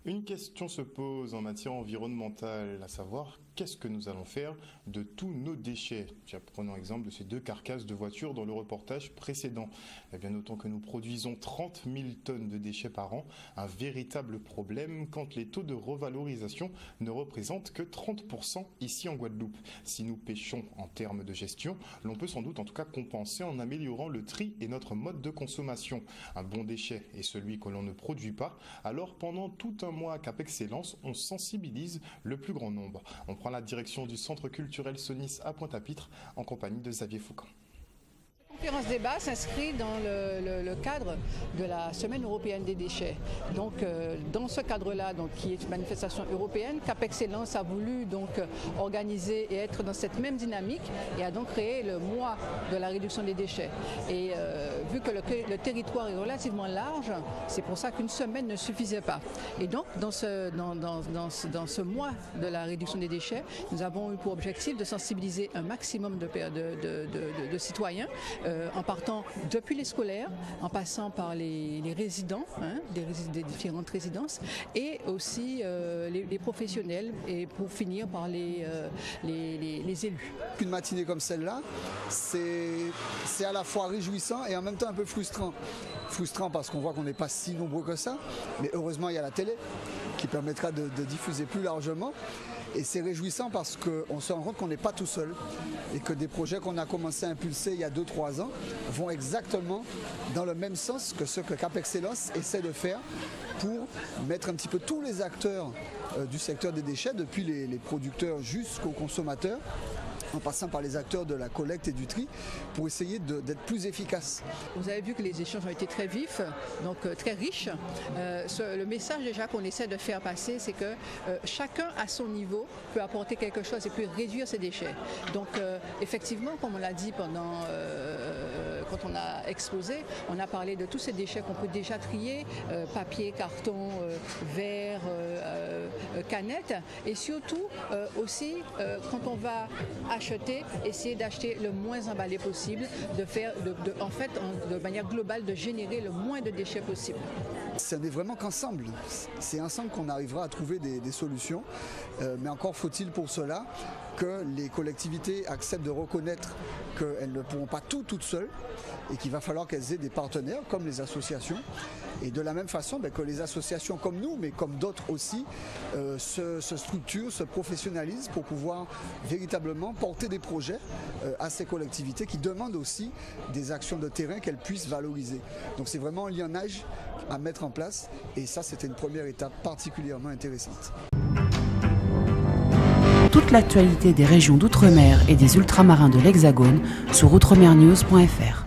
Une question se pose en matière environnementale, à savoir qu'est-ce que nous allons faire de tous nos déchets. Tiens, prenons exemple de ces 2 carcasses de voitures dans le reportage précédent. Eh bien, notons que nous produisons 30 000 tonnes de déchets par an, un véritable problème quand les taux de revalorisation ne représentent que 30% ici en Guadeloupe. Si nous pêchons en termes de gestion, l'on peut sans doute en tout cas compenser en améliorant le tri et notre mode de consommation. Un bon déchet est celui que l'on ne produit pas, alors pendant tout un mois à Cap Excellence, on sensibilise le plus grand nombre. On prend la direction du centre culturel Sonis à Pointe-à-Pitre en compagnie de Xavier Foucan. La conférence débat s'inscrit dans le cadre de la Semaine européenne des déchets. Donc, dans ce cadre-là, qui est une manifestation européenne, Cap Excellence a voulu organiser et être dans cette même dynamique et a donc créé le mois de la réduction des déchets. Et vu que le territoire est relativement large, c'est pour ça qu'une semaine ne suffisait pas. Et donc, dans ce mois de la réduction des déchets, nous avons eu pour objectif de sensibiliser un maximum de citoyens, en partant depuis les scolaires, en passant par les résidents, des différentes résidences, et aussi les professionnels, et pour finir par les élus. Une matinée comme celle-là, c'est à la fois réjouissant et en même temps un peu frustrant. Frustrant parce qu'on voit qu'on n'est pas si nombreux que ça, mais heureusement il y a la télé qui permettra de diffuser plus largement. Et c'est réjouissant parce qu'on se rend compte qu'on n'est pas tout seul et que des projets qu'on a commencé à impulser il y a 2-3 ans vont exactement dans le même sens que ce que Cap Excellence essaie de faire pour mettre un petit peu tous les acteurs du secteur des déchets, depuis les producteurs jusqu'aux consommateurs, en passant par les acteurs de la collecte et du tri, pour essayer d'être plus efficaces. Vous avez vu que les échanges ont été très vifs, donc très riches. Le message déjà qu'on essaie de faire passer, c'est que chacun à son niveau peut apporter quelque chose et peut réduire ses déchets. Donc effectivement, comme on l'a dit quand on a exposé, on a parlé de tous ces déchets qu'on peut déjà trier, papier, carton, verre, canettes, et surtout aussi quand on va acheter, essayer d'acheter le moins emballé possible, de manière globale, de générer le moins de déchets possible. Ce n'est vraiment qu'ensemble, c'est ensemble qu'on arrivera à trouver des solutions, mais encore faut-il pour cela que les collectivités acceptent de reconnaître qu'elles ne pourront pas tout toutes seules et qu'il va falloir qu'elles aient des partenaires comme les associations, et de la même façon que les associations comme nous, mais comme d'autres aussi, se structurent, se professionnalisent pour pouvoir véritablement porter des projets à ces collectivités qui demandent aussi des actions de terrain qu'elles puissent valoriser. Donc c'est vraiment un lionnage à mettre en place, et ça c'était une première étape particulièrement intéressante. Toute l'actualité des régions d'outre-mer et des ultramarins de l'Hexagone sur outremernews.fr.